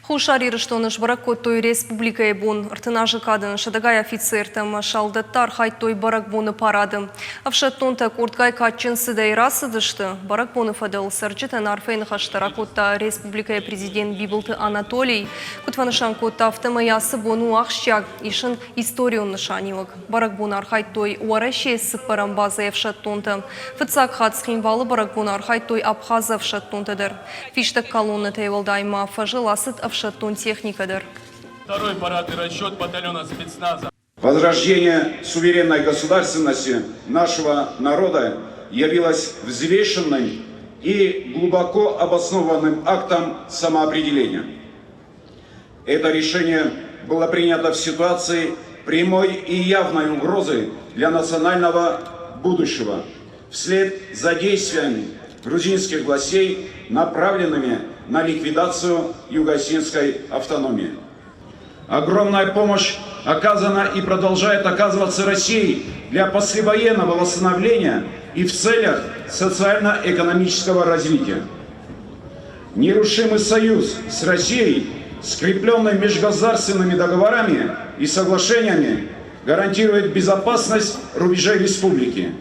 Хушарир, что наш барак той республика бун, артынажы кадын, шадагай офицертам, шалдаттар хай той барак буны парадым. Авшаттонта курткай катчин сыдай расыдышты, барак буны фадал сарджитан арфейн хаштаракутта республика президент Бибылты Анатолий, кутванышан кутта автомаясы буну ахщак, ишын историю нышанилык. Барак буны архай той уаращей сыппарам база авшаттонта. Фыцак хацхин валы барак буны архай той абхаза авшаттонтадыр. Фиштак колонны тейвалдайма фажиласыт авшаттон техникадыр. Второй парадный расчет батальона спецназа. Возрождение суверенной государственности нашего народа явилось взвешенным и глубоко обоснованным актом самоопределения. Это решение было принято в ситуации прямой и явной угрозы для национального будущего вслед за действиями грузинских властей, направленными на ликвидацию юго-осетинской автономии. Огромная помощь оказана и продолжает оказываться Россией для послевоенного восстановления и в целях социально-экономического развития. Нерушимый союз с Россией, скрепленный межгосударственными договорами и соглашениями, гарантирует безопасность рубежей республики.